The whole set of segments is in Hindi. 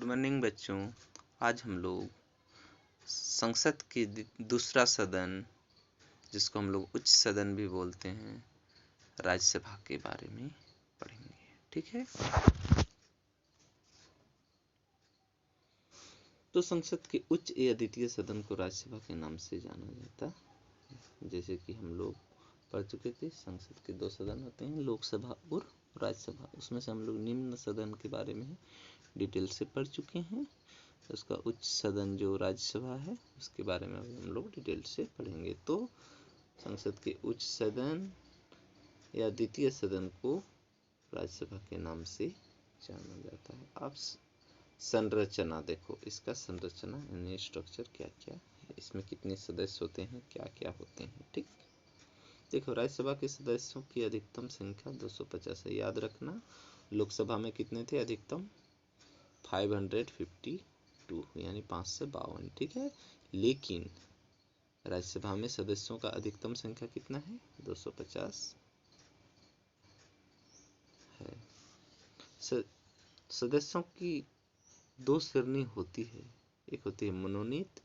मॉर्निंग बच्चों। आज हम लोग संसद की दूसरा सदन, जिसको हम लोग उच्च सदन भी बोलते हैं, राज्यसभा के बारे में पढ़ेंगे। ठीक है। तो संसद के उच्च या द्वितीय सदन को राज्यसभा के नाम से जाना जाता। जैसे कि हम लोग पढ़ चुके थे, संसद के दो सदन होते हैं, लोकसभा और राज्यसभा। उसमें से हम लोग निम्न सदन के बारे में डिटेल से पढ़ चुके हैं। उसका उच्च सदन जो राज्यसभा है, उसके बारे में अभी हम लोग डिटेल से पढ़ेंगे। तो संसद के उच्च सदन या द्वितीय सदन को राज्यसभा के नाम से जाना जाता है। आप संरचना देखो, इसका संरचना यानी स्ट्रक्चर क्या क्या है, इसमें कितने सदस्य होते हैं, क्या क्या होते हैं। ठीक, देखो राज्यसभा के सदस्यों की अधिकतम संख्या 250 है। याद रखना, लोकसभा में कितने थे अधिकतम? 552 यानी 552। ठीक है, लेकिन राज्यसभा में सदस्यों का अधिकतम संख्या कितना है? 250 है। सदस्यों की दो श्रेणी होती है, एक होती है मनोनीत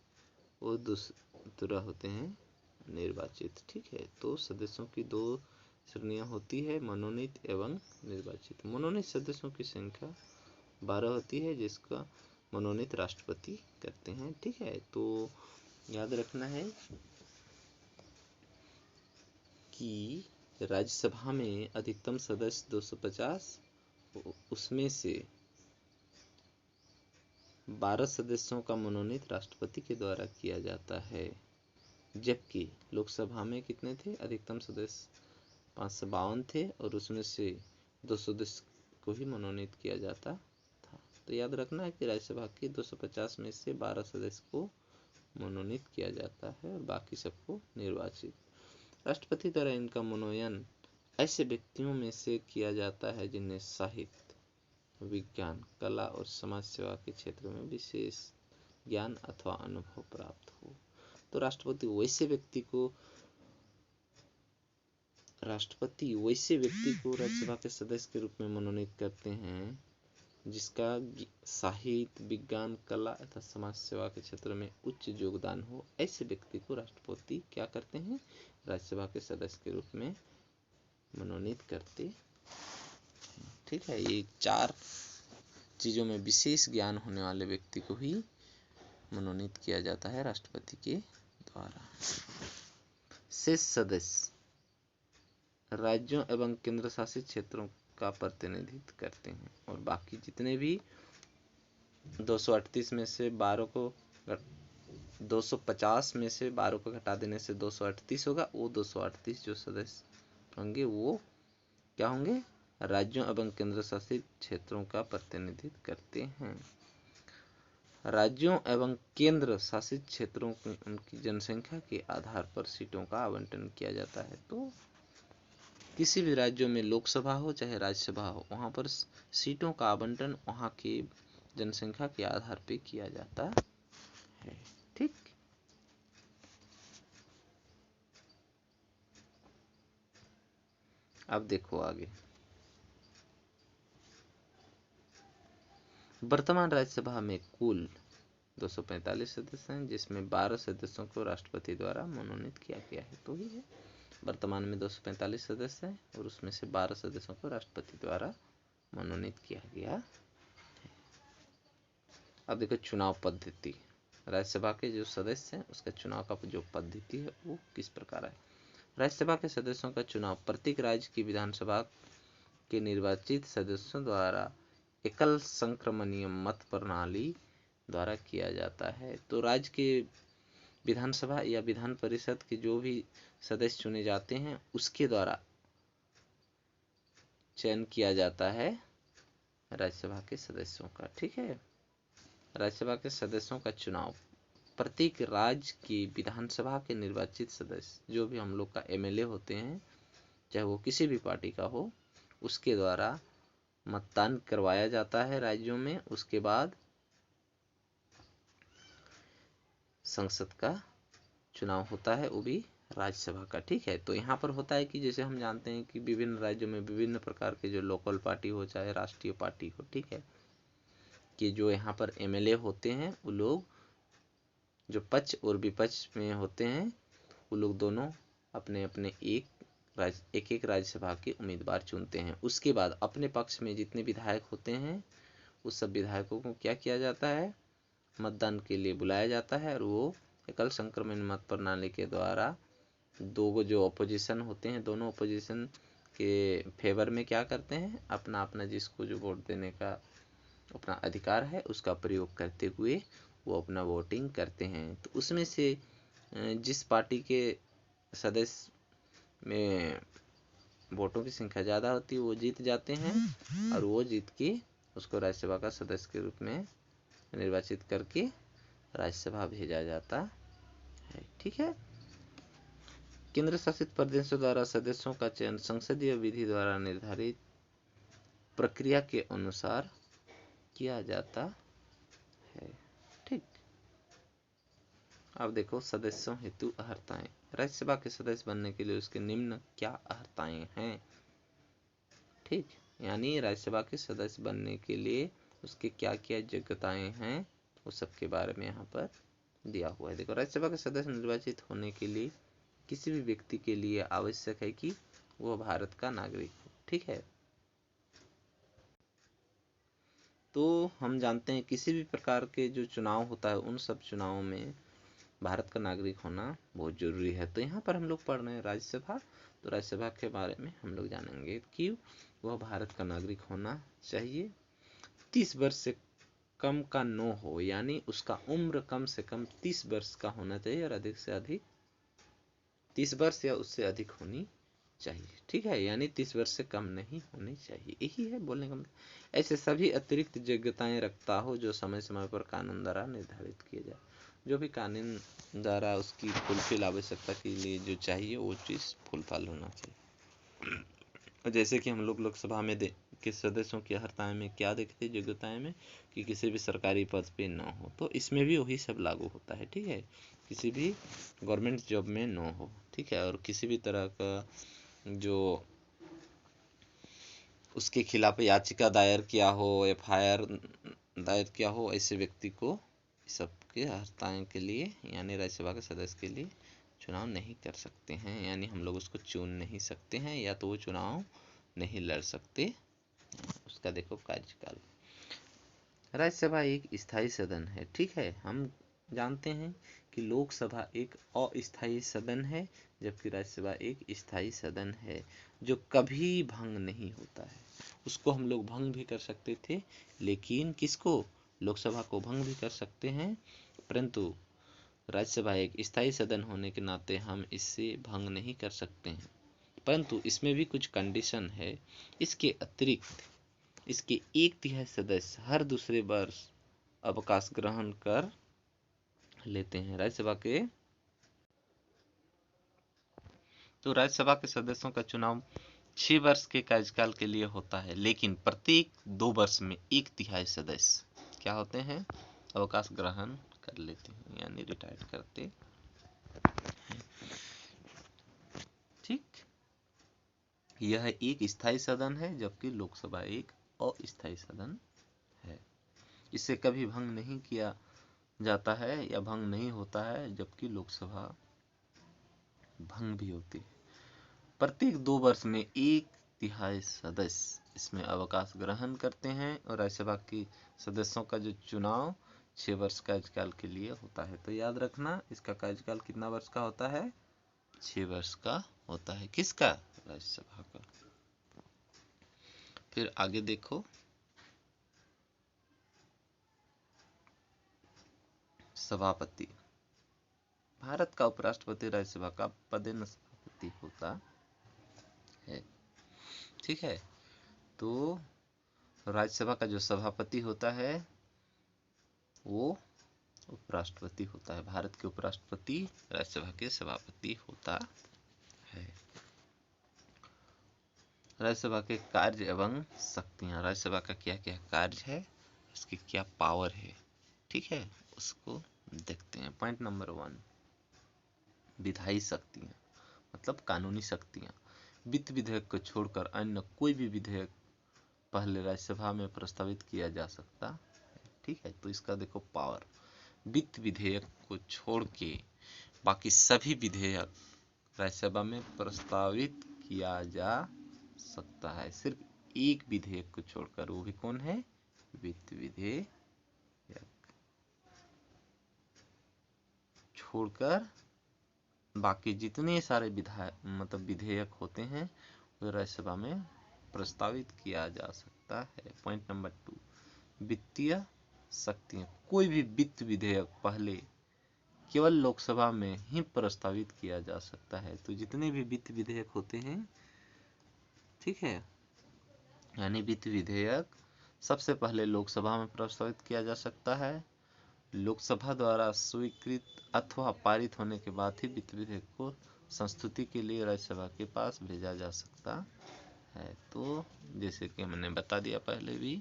और दूसरा होते हैं निर्वाचित। ठीक है, तो सदस्यों की दो श्रेणियां होती है, मनोनीत एवं निर्वाचित। मनोनीत सदस्यों की संख्या 12 होती है, जिसका मनोनीत राष्ट्रपति करते हैं। ठीक है, तो याद रखना है कि राज्यसभा में अधिकतम सदस्य 250, उसमें से 12 सदस्यों का मनोनीत राष्ट्रपति के द्वारा किया जाता है। जबकि लोकसभा में कितने थे अधिकतम सदस्य? 552 थे, और उसमें से 2 सदस्य को ही मनोनीत किया जाता था। तो याद रखना है कि राज्यसभा के 250 में से 12 सदस्य को मनोनीत किया जाता है और बाकी सबको निर्वाचित। राष्ट्रपति द्वारा इनका मनोनयन ऐसे व्यक्तियों में से किया जाता है जिन्हें साहित्य, विज्ञान, कला और समाज सेवा के क्षेत्र में विशेष ज्ञान अथवा अनुभव प्राप्त हो। तो राष्ट्रपति वैसे व्यक्ति को राज्यसभा के सदस्य के रूप में मनोनीत करते हैं जिसका साहित्य, विज्ञान, कला तथा समाज सेवा के क्षेत्र में उच्च योगदान हो। ऐसे व्यक्ति को राष्ट्रपति क्या करते हैं? राज्यसभा के सदस्य के रूप में मनोनीत करते हैं। ठीक है, ये 4 चीजों में विशेष ज्ञान होने वाले व्यक्ति को ही मनोनीत किया जाता है राष्ट्रपति के द्वारा। शेष सदस्य राज्यों एवं केंद्र शासित क्षेत्रों का प्रतिनिधित्व करते हैं, और बाकी जितने भी 238 में से 12 को 250 में से 12 को घटा देने से 238 होगा। वो 238 जो सदस्य होंगे वो क्या होंगे? राज्यों एवं केंद्र शासित क्षेत्रों का प्रतिनिधित्व करते हैं। राज्यों एवं केंद्र शासित क्षेत्रों की उनकी जनसंख्या के आधार पर सीटों का आवंटन किया जाता है। तो किसी भी राज्यों में लोकसभा हो चाहे राज्यसभा हो, वहां पर सीटों का आवंटन वहां की जनसंख्या के आधार पर किया जाता है। ठीक, अब देखो आगे। वर्तमान राज्यसभा में कुल 245 सदस्य हैं, जिसमें 12 सदस्यों को राष्ट्रपति द्वारा मनोनीत किया गया है। तो ही है, वर्तमान में 245 सदस्य हैं और उसमें से 12 सदस्यों को राष्ट्रपति द्वारा मनोनीत किया गया है। अब देखो चुनाव पद्धति। राज्यसभा के जो सदस्य हैं उसका चुनाव का जो पद्धति है वो किस प्रकार है। राज्यसभा के सदस्यों का चुनाव प्रत्येक राज्य की विधानसभा के निर्वाचित सदस्यों द्वारा एकल संक्रमणीय मत प्रणाली द्वारा किया जाता है। तो राज्य के विधानसभा या विधान परिषद के जो भी सदस्य चुने जाते हैं उसके द्वारा चयन किया जाता है राज्यसभा के सदस्यों का। ठीक है, राज्यसभा के सदस्यों का चुनाव प्रत्येक राज्य की विधानसभा के निर्वाचित सदस्य, जो भी हम लोग का एमएलए होते हैं, चाहे वो किसी भी पार्टी का हो, उसके द्वारा मतदान करवाया जाता है राज्यों में। उसके बाद संसद का चुनाव होता है, वो भी राज्यसभा का। ठीक है, तो यहाँ पर होता है कि जैसे हम जानते हैं कि विभिन्न राज्यों में विभिन्न प्रकार के जो लोकल पार्टी हो चाहे राष्ट्रीय पार्टी हो, ठीक है, कि जो यहाँ पर एमएलए होते हैं वो लोग जो पक्ष और विपक्ष में होते हैं वो लोग दोनों अपने अपने एक एक राज्यसभा के उम्मीदवार चुनते हैं। उसके बाद अपने पक्ष में जितने विधायक होते हैं उस सब विधायकों को क्या किया जाता है, मतदान के लिए बुलाया जाता है, और वो एकल संक्रमण मत प्रणाली के द्वारा दो जो अपोजिशन होते हैं दोनों अपोजिशन के फेवर में क्या करते हैं, अपना अपना जिसको जो वोट देने का अपना अधिकार है उसका प्रयोग करते हुए वो अपना वोटिंग करते हैं। तो उसमें से जिस पार्टी के सदस्य में वोटों की संख्या ज़्यादा होती है वो जीत जाते हैं, और वो जीत के उसको राज्यसभा का सदस्य के रूप में निर्वाचित करके राज्यसभा भेजा जाता है। ठीक है। केंद्र शासित प्रदेशों द्वारा सदस्यों का चयन संसदीय विधि द्वारा निर्धारित प्रक्रिया के अनुसार किया जाता है। ठीक। अब देखो सदस्यों हेतु अर्हताएं। राज्यसभा के सदस्य बनने के लिए उसके निम्न क्या अर्हताएं हैं। ठीक, यानी राज्यसभा के सदस्य बनने के लिए उसके क्या क्या योग्यताएं हैं वो सब के बारे में यहाँ पर दिया हुआ है। देखो, राज्यसभा के सदस्य निर्वाचित होने के लिए किसी भी व्यक्ति के लिए आवश्यक है कि वह भारत का नागरिक हो। ठीक है। तो हम जानते हैं किसी भी प्रकार के जो चुनाव होता है उन सब चुनावों में भारत का नागरिक होना बहुत जरूरी है। तो यहाँ पर हम लोग पढ़ रहे हैं राज्यसभा, तो राज्यसभा के बारे में हम लोग जानेंगे कि वह भारत का नागरिक होना चाहिए, 30 वर्ष से कम का न हो, यानी उसका उम्र कम से कम 30 वर्ष का होना चाहिए और अधिक से अधिक 30 वर्ष या उससे अधिक होनी चाहिए। ठीक है, यानी 30 वर्ष से कम नहीं होनी चाहिए, यही है बोलने का मतलब। ऐसे सभी अतिरिक्त योग्यताएं रखता हो जो समय समय पर कानून द्वारा निर्धारित किए जाए। जो भी कानून द्वारा उसकी फुलफिल आवश्यकता के लिए जो चाहिए वो चीज़ फुलफिल होना चाहिए। जैसे कि हम लोग लोकसभा में के सदस्यों की अर्हताएं में क्या देखते हैं, योग्यताएं में, कि किसी भी सरकारी पद पे न हो, तो इसमें भी वही सब लागू होता है। ठीक है, किसी भी गवर्नमेंट जॉब में न हो। ठीक है, और किसी भी तरह का जो उसके खिलाफ याचिका दायर किया हो, एफआईआर दायर किया हो, ऐसे व्यक्ति को सबके अर्हताएं के लिए यानी राज्यसभा के सदस्य के लिए चुनाव नहीं कर सकते हैं, यानी हम लोग उसको चुन नहीं सकते हैं या तो वो चुनाव नहीं लड़ सकते। उसका देखो कार्यकाल। राज्यसभा एक स्थायी सदन है। ठीक है, हम जानते हैं कि लोकसभा एक अस्थायी सदन है जबकि राज्यसभा एक स्थायी सदन है जो कभी भंग नहीं होता है। उसको हम लोग भंग भी कर सकते थे, लेकिन किसको, लोकसभा को भंग भी कर सकते हैं, परंतु राज्यसभा एक स्थायी सदन होने के नाते हम इससे भंग नहीं कर सकते हैं। परंतु इसमें भी कुछ कंडीशन है। इसके अतिरिक्त इसके 1/3 सदस्य हर दूसरे वर्ष अवकाश ग्रहण कर लेते हैं। राज्यसभा के सदस्यों का चुनाव 6 वर्ष के कार्यकाल के लिए होता है, लेकिन प्रत्येक 2 वर्ष में 1/3 सदस्य क्या होते हैं, अवकाश ग्रहण कर लेते हैं, यानी रिटायर करते हैं। ठीक, यह एक स्थायी सदन है जबकि लोकसभा एक अस्थायी सदन है। इसे कभी भंग नहीं किया जाता है या भंग नहीं होता है, जबकि लोकसभा भंग भी होती है। प्रत्येक 2 वर्ष में 1/3 सदस्य इसमें अवकाश ग्रहण करते हैं और राज्यसभा के सदस्यों का जो चुनाव 6 वर्ष कार्यकाल के लिए होता है। तो याद रखना इसका कार्यकाल कितना वर्ष का होता है, 6 वर्ष का होता है। किसका, राज्यसभा का। फिर आगे देखो, सभापति। भारत का उपराष्ट्रपति राज्यसभा का पदेन सभापति होता है। ठीक है, तो राज्यसभा का जो सभापति होता है वो उपराष्ट्रपति होता है। भारत के उपराष्ट्रपति राज्यसभा के सभापति होता है। राज्यसभा के कार्य एवं शक्तियां। राज्यसभा का क्या क्या कार्य है, इसकी क्या पावर है, ठीक है, उसको देखते हैं। पॉइंट नंबर 1, विधायी शक्तियां मतलब कानूनी शक्तियां। वित्त विधेयक को छोड़कर अन्य कोई भी विधेयक पहले राज्यसभा में प्रस्तावित किया जा सकता है। ठीक है। तो इसका देखो पावर, वित्त विधेयक को छोड़ के बाकी सभी विधेयक राज्यसभा में प्रस्तावित किया जा सकता है, सिर्फ एक विधेयक को छोड़कर, वो भी कौन है, वित्त विधेयक छोड़कर बाकी जितने सारे विधेयक होते हैं वो राज्यसभा में प्रस्तावित किया जा सकता है। पॉइंट नंबर 2, वित्तीय शक्तियां, कोई भी वित्त विधेयक पहले केवल लोकसभा में ही प्रस्तावित किया जा सकता है। तो जितने भी वित्त विधेयक होते हैं, ठीक है, यानी वित्त विधेयक सबसे पहले लोकसभा में प्रस्तावित किया जा सकता है, लोकसभा द्वारा स्वीकृत अथवा पारित होने के बाद ही वित्त विधेयक को संस्तुति के लिए राज्यसभा के पास भेजा जा सकता है। तो जैसे कि हमने बता दिया पहले भी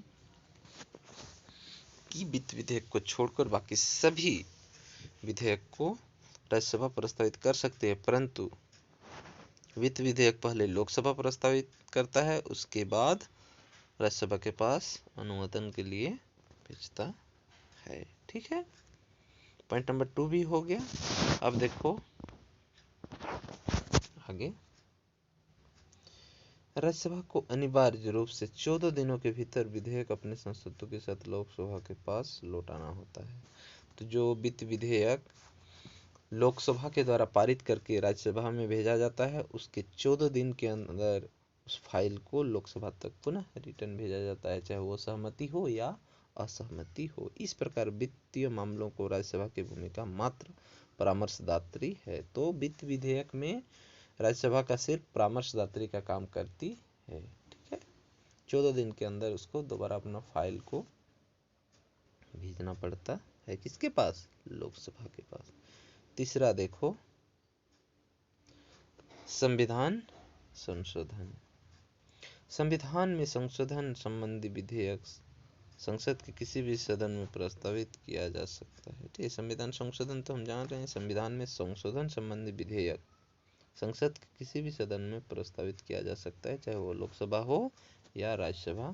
कि वित्त विधेयक को छोड़कर बाकी सभी विधेयक को राज्यसभा प्रस्तावित कर सकते हैं, परंतु वित्त विधेयक पहले लोकसभा प्रस्तावित करता है, उसके बाद राज्यसभा के पास अनुमोदन के लिए भेजता है। ठीक है, पॉइंट नंबर 2 भी हो गया। अब देखो आगे, राज्यसभा को अनिवार्य रूप से 14 दिनों के भीतर विधेयक अपने संसदों के साथ लोकसभा के पास लौटाना होता है। तो जो वित्त विधेयक लोकसभा के द्वारा पारित करके राज्यसभा में भेजा जाता है, उसके 14 दिन के अंदर उस फाइल को लोकसभा तक पुनः रिटर्न भेजा जाता है, चाहे वो सहमति हो या असहमति हो। इस प्रकार वित्तीय मामलों को राज्यसभा की भूमिका मात्र परामर्शदात्री है। तो वित्त विधेयक में राज्यसभा का सिर्फ परामर्शदात्री का काम करती है। ठीक है, 14 दिन के अंदर उसको दोबारा अपना फाइल को भेजना पड़ता है, किसके पास, लोकसभा के पास। तीसरा देखो, संविधान संशोधन। संविधान में संशोधन संबंधी विधेयक संसद के किसी भी सदन में प्रस्तावित किया जा सकता है। ठीक है, संविधान संशोधन तो हम जान रहे हैं, संविधान में संशोधन संबंधी विधेयक संसद के किसी भी सदन में प्रस्तावित किया जा सकता है, चाहे वो लोकसभा हो या राज्यसभा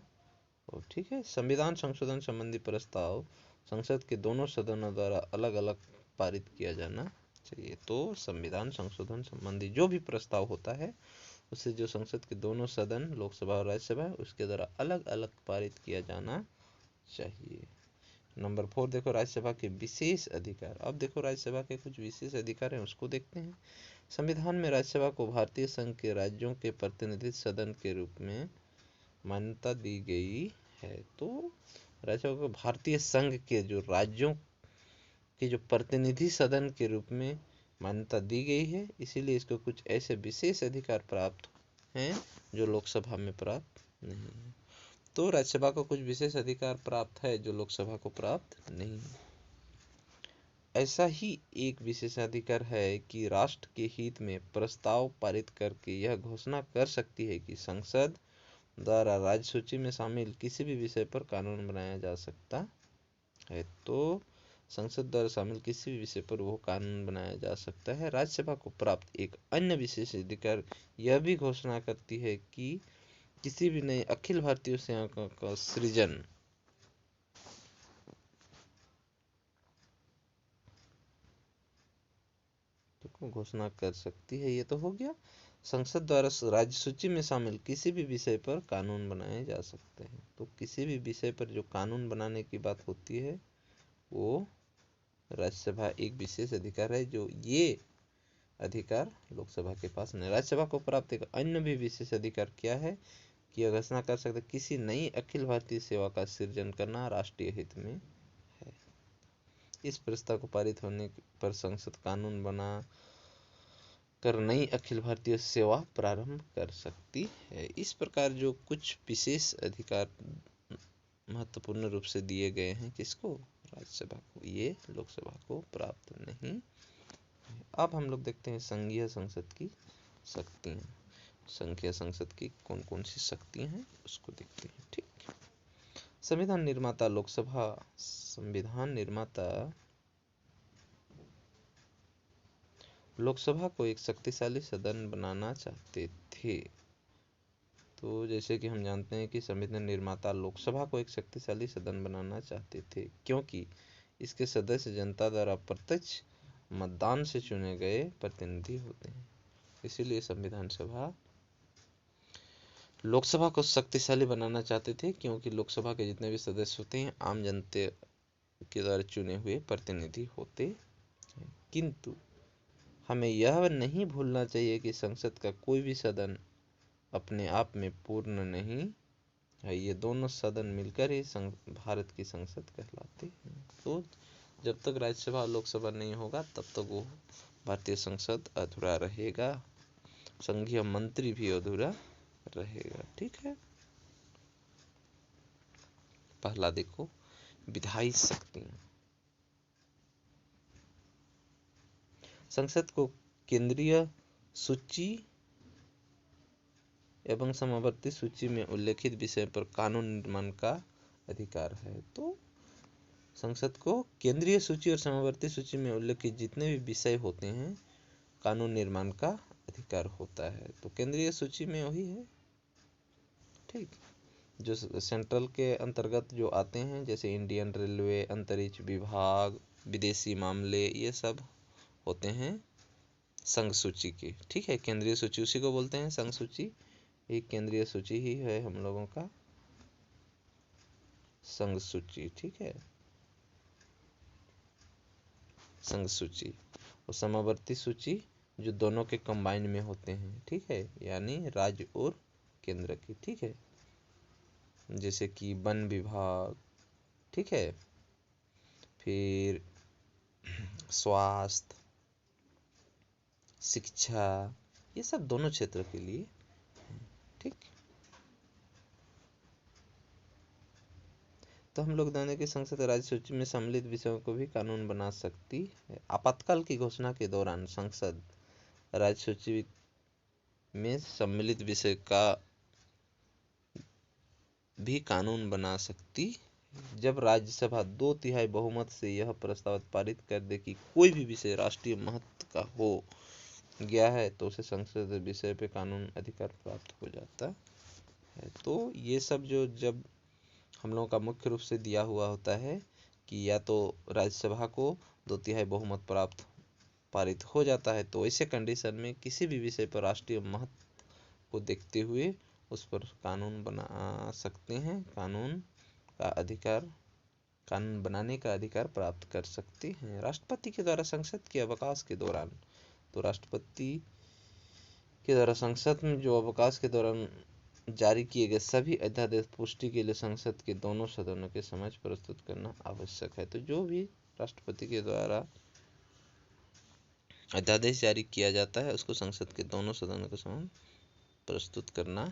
हो। ठीक है, संविधान संशोधन संबंधी प्रस्ताव संसद के दोनों सदनों द्वारा अलग अलग पारित किया जाना चाहिए। तो संविधान संशोधन संबंधी जो भी प्रस्ताव होता है उसे जो संसद के दोनों सदन लोकसभा और राज्यसभा उसके द्वारा अलग अलग पारित किया जाना चाहिए। नंबर 4 देखो, राज्यसभा के विशेष अधिकार। अब देखो राज्यसभा के कुछ विशेष अधिकार हैं, उसको देखते हैं। संविधान में राज्यसभा को भारतीय संघ के राज्यों के प्रतिनिधि सदन के रूप में मान्यता दी गई है। तो राज्यसभा को भारतीय संघ के जो राज्यों के जो प्रतिनिधि सदन के रूप में मान्यता दी गई है, इसीलिए इसको कुछ ऐसे विशेष अधिकार प्राप्त हैं जो लोकसभा में प्राप्त नहीं है। तो राज्यसभा को कुछ विशेष अधिकार प्राप्त है जो लोकसभा को प्राप्त नहीं है। ऐसा ही एक विशेषाधिकार है कि राष्ट्र के हित में प्रस्ताव पारित करके यह घोषणा कर सकती है कि संसद द्वारा राज्य सूची में शामिल किसी भी विषय पर कानून बनाया जा सकता है। तो संसद द्वारा शामिल किसी भी विषय पर वो कानून बनाया जा सकता है। राज्यसभा को प्राप्त एक अन्य विशेष अधिकार यह भी घोषणा करती है कि किसी भी नई अखिल भारतीय सेवा का सृजन को घोषणा कर सकती है। ये तो हो गया, संसद द्वारा राज्य सूची में शामिल किसी भी विषय पर कानून बनाए जा सकते हैं। तो किसी भी विषय पर जो कानून बनाने की बात होती है वो राज्यसभा एक विशेष अधिकार है, जो ये अधिकार लोकसभा के पास नहीं। राज्यसभा को प्राप्त एक अन्य भी विशेष अधिकार क्या है कि यह घोषणा कर सकते किसी नई अखिल भारतीय सेवा का सृजन करना राष्ट्रीय हित में है। इस प्रस्ताव को पारित होने पर संसद कानून बना कर नई अखिल भारतीय सेवा प्रारंभ कर सकती है। इस प्रकार जो कुछ विशेष अधिकार महत्वपूर्ण रूप से दिए गए हैं, किसको, राज्यसभा को, ये लोकसभा को प्राप्त नहीं। अब हम लोग देखते हैं संघीय संसद की शक्तियां। संघीय संसद की कौन कौन सी शक्तियां हैं उसको देखते हैं। ठीक, संविधान निर्माता लोकसभा संविधान निर्माता लोकसभा को एक शक्तिशाली सदन बनाना चाहते थे। तो जैसे कि हम जानते हैं कि संविधान निर्माता लोकसभा को एक शक्तिशाली सदन बनाना चाहते थे, क्योंकि इसके सदस्य जनता द्वारा प्रत्यक्ष मतदान से चुने गए प्रतिनिधि होते हैं। इसीलिए संविधान सभा लोकसभा को शक्तिशाली बनाना चाहते थे, क्योंकि लोकसभा के जितने भी सदस्य होते हैं आम जनता के द्वारा चुने हुए प्रतिनिधि होते हैं। किंतु हमें यह नहीं भूलना चाहिए कि संसद का कोई भी सदन अपने आप में पूर्ण नहीं है। ये दोनों सदन मिलकर ही भारत की संसद कहलाते हैं। तो जब तक राज्यसभा और लोकसभा नहीं होगा तब तक वो भारतीय संसद अधूरा रहेगा, संघीय मंत्री भी अधूरा रहेगा। ठीक है। पहला देखो, विधायी शक्तियां। संसद को केंद्रीय सूची एवं समवर्ती सूची में उल्लेखित विषय पर कानून निर्माण का अधिकार है। तो संसद को केंद्रीय सूची और समवर्ती सूची में उल्लेखित जितने भी विषय होते हैं कानून निर्माण का अधिकार होता है। तो केंद्रीय सूची में वही है, ठीक, जो सेंट्रल के अंतर्गत जो आते हैं, जैसे इंडियन रेलवे, अंतरिक्ष विभाग, विदेशी मामले, ये सब होते हैं संघ सूची के। ठीक है, केंद्रीय सूची उसी को बोलते हैं संघ सूची। एक केंद्रीय सूची ही है हम लोगों का संघ सूची। ठीक है, संघ सूची। और समवर्ती सूची जो दोनों के कंबाइन में होते हैं। ठीक है, यानी राज्य और केंद्र की। ठीक है, जैसे कि वन विभाग, ठीक है, फिर स्वास्थ्य, शिक्षा, ये सब दोनों क्षेत्र के लिए। ठीक, तो हम लोग जाने की संसद राज्य सूची में सम्मिलित विषयों को भी कानून बना सकती है। आपातकाल की घोषणा के दौरान संसद राज्य सूची में सम्मिलित विषय का भी कानून बना सकती है। जब राज्यसभा 2/3 बहुमत से यह प्रस्ताव पारित कर दे कि कोई भी विषय राष्ट्रीय महत्व का हो गया है तो उसे संसद विषय पे कानून अधिकार प्राप्त हो जाता है। तो ये सब जो जब हम लोगों का मुख्य रूप से दिया हुआ होता है कि या तो राज्यसभा को 2/3 बहुमत प्राप्त पारित हो जाता है, तो ऐसे कंडीशन में किसी भी विषय पर राष्ट्रीय महत्व को देखते हुए उस पर कानून बना सकते हैं, कानून बनाने का अधिकार प्राप्त कर सकते हैं। राष्ट्रपति के द्वारा संसद के अवकाश के दौरान, तो राष्ट्रपति के द्वारा संसद में जो अवकाश के दौरान जारी किए गए सभी अध्यादेश पुष्टि के लिए संसद के दोनों सदनों के समक्ष प्रस्तुत करना आवश्यक है। तो जो भी राष्ट्रपति के द्वारा अध्यादेश जारी किया जाता है उसको संसद के दोनों सदनों के समक्ष प्रस्तुत करना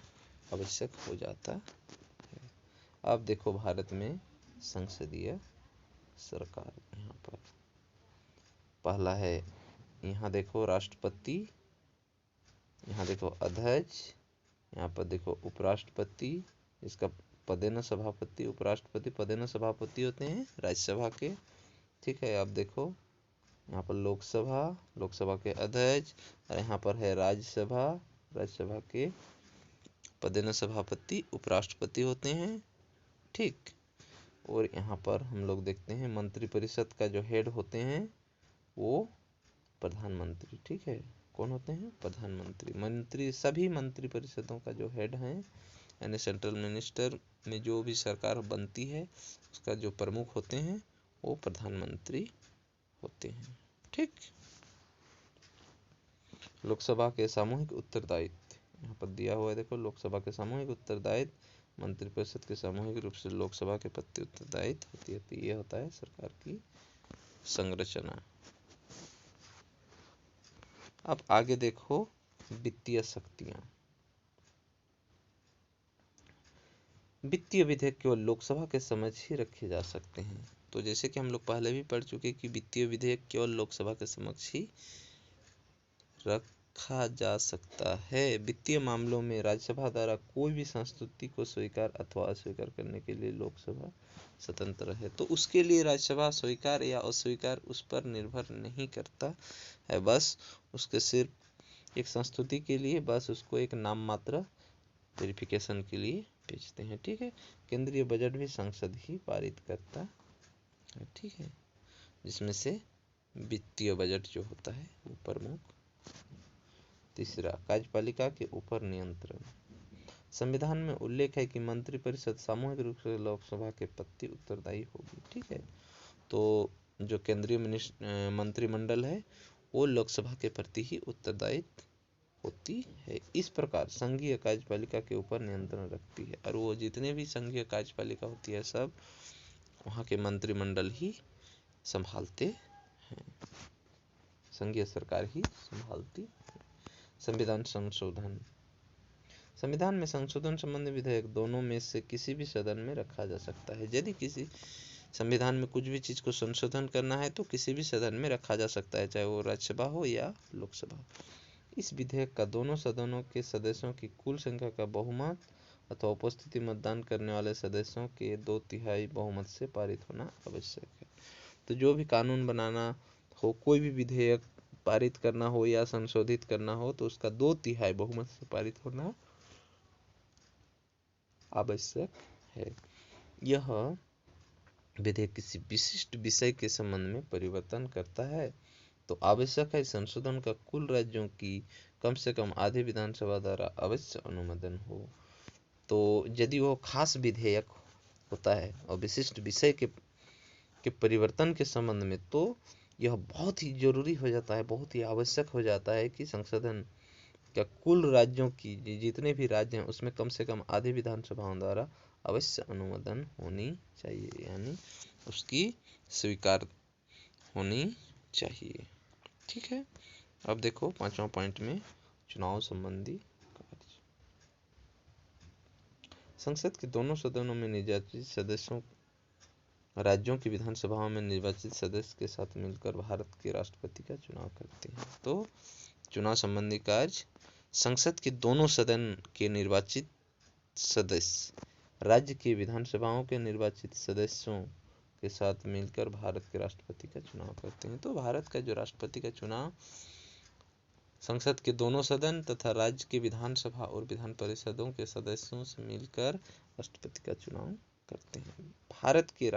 आवश्यक हो जाता है। अब देखो भारत में संसदीय सरकार, यहाँ पर पहला है, यहाँ देखो राष्ट्रपति, यहाँ देखो अध्यक्ष, यहाँ पर देखो उपराष्ट्रपति, इसका पदे न सभापति, उपराष्ट्रपति पदे न सभापति होते हैं राज्यसभा के। ठीक है, अब देखो यहाँ पर लोकसभा के अध्यक्ष, और यहाँ पर है राज्यसभा के पदे न सभापति उपराष्ट्रपति होते हैं। ठीक, और यहाँ पर हम लोग देखते हैं मंत्रिपरिषद का जो हेड होते हैं वो प्रधानमंत्री। ठीक है, कौन होते हैं? प्रधानमंत्री। सभी मंत्रिपरिषदों का जो हेड है, यानी सेंट्रल मिनिस्टर में जो भी सरकार बनती है उसका जो प्रमुख होते हैं वो प्रधानमंत्री होते हैं। ठीक, लोकसभा के सामूहिक उत्तरदायित्व यहाँ पर दिया हुआ है। देखो, लोकसभा के सामूहिक उत्तरदायित्व, मंत्रिपरिषद के सामूहिक रूप से लोकसभा के प्रति उत्तरदायित्व होती है। तो ये होता है सरकार की संरचना। अब आगे देखो वित्तीय शक्तियां। वित्तीय विधेयक केवल लोकसभा के समक्ष ही रखे जा सकते हैं। तो जैसे कि हम लोग पहले भी पढ़ चुके कि वित्तीय विधेयक केवल लोकसभा के समक्ष ही रखा जा सकता है। वित्तीय मामलों में राज्यसभा द्वारा कोई भी संस्तुति को स्वीकार अथवा अस्वीकार करने के लिए लोकसभा स्वतंत्र है। तो उसके लिए राज्यसभा स्वीकार या अस्वीकार उस पर निर्भर नहीं करता है। बस उसके सिर्फ एक संस्तुति के लिए बस उसको एक नाम मात्र वेरिफिकेशन के लिए भेजते हैं। ठीक है, केंद्रीय बजट भी संसद ही पारित करता है। ठीक है, जिसमें से वित्तीय बजट जो होता है वो प्रमुख। तीसरा, कार्यपालिका के ऊपर नियंत्रण। संविधान में उल्लेख है कि मंत्रिपरिषद सामूहिक रूप से लोकसभा के प्रति उत्तरदायी होगी। ठीक है, तो जो केंद्रीय मंत्रिमंडल है वो लोकसभा के प्रति ही उत्तरदायी होती है। इस प्रकार संघीय कार्यपालिका के ऊपर नियंत्रण रखती है, और वो जितने भी संघीय कार्यपालिका होती है सब वहाँ के मंत्रिमंडल ही संभालते हैं, संघीय सरकार ही संभालती है। संविधान संशोधन। संविधान में संशोधन संबंधी विधेयक दोनों में से किसी भी सदन में रखा जा सकता है। यदि किसी संविधान में कुछ भी चीज को संशोधन करना है तो किसी भी सदन में रखा जा सकता है, चाहे वो राज्यसभा हो या लोकसभा। इस विधेयक का दोनों सदनों के सदस्यों की कुल संख्या का बहुमत अथवा उपस्थिति मतदान करने वाले सदस्यों के 2/3 बहुमत से पारित होना आवश्यक है। तो जो भी कानून बनाना हो, कोई भी विधेयक पारित करना हो या संशोधित करना हो, तो उसका 2/3 बहुमत से पारित होना आवश्यक है। यह विधेयक किसी विशिष्ट विषय के संबंध में परिवर्तन करता है तो आवश्यक है संशोधन का कुल राज्यों की कम से कम आधी विधानसभा द्वारा अवश्य अनुमोदन हो। तो यदि वो खास विधेयक होता है और विशिष्ट विषय के परिवर्तन के संबंध में, तो यह बहुत ही जरूरी हो जाता है, बहुत ही आवश्यक हो जाता है कि संशोधन का कुल राज्यों की जितने भी राज्य हैं उसमें कम से कम आधी विधानसभाओं द्वारा अवश्य अनुमोदन होनी चाहिए, यानी उसकी स्वीकार होनी चाहिए। ठीक है, अब देखो 5वां पॉइंट में चुनाव संबंधी कार्य। संसद के दोनों सदनों में निर्वाचित सदस्यों राज्यों की विधानसभाओं में निर्वाचित सदस्य के साथ मिलकर भारत के राष्ट्रपति का चुनाव करते हैं। तो चुनाव संबंधी कार्य, संसद के दोनों सदन के निर्वाचित सदस्य राज्य की विधानसभाओं के निर्वाचित सदस्यों के साथ मिलकर भारत के राष्ट्रपति का चुनाव करते हैं। तो भारत का जो राष्ट्रपति का चुनाव संसद के दोनों सदन तथा राज्य के विधानसभा और विधान परिषदों के सदस्यों से मिलकर राष्ट्रपति का चुनाव करते हैं। भारत के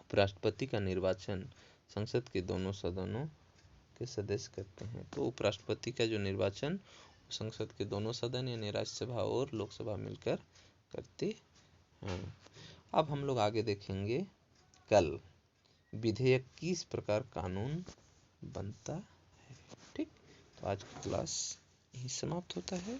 उपराष्ट्रपति का निर्वाचन संसद के दोनों सदनों के सदस्य करते हैं। तो उपराष्ट्रपति का जो निर्वाचन संसद के दोनों सदन यानी राज्यसभा और लोकसभा मिलकर करते हैं। अब हम लोग आगे देखेंगे कल विधेयक किस प्रकार कानून बनता है। ठीक, तो आज की क्लास यही समाप्त होता है।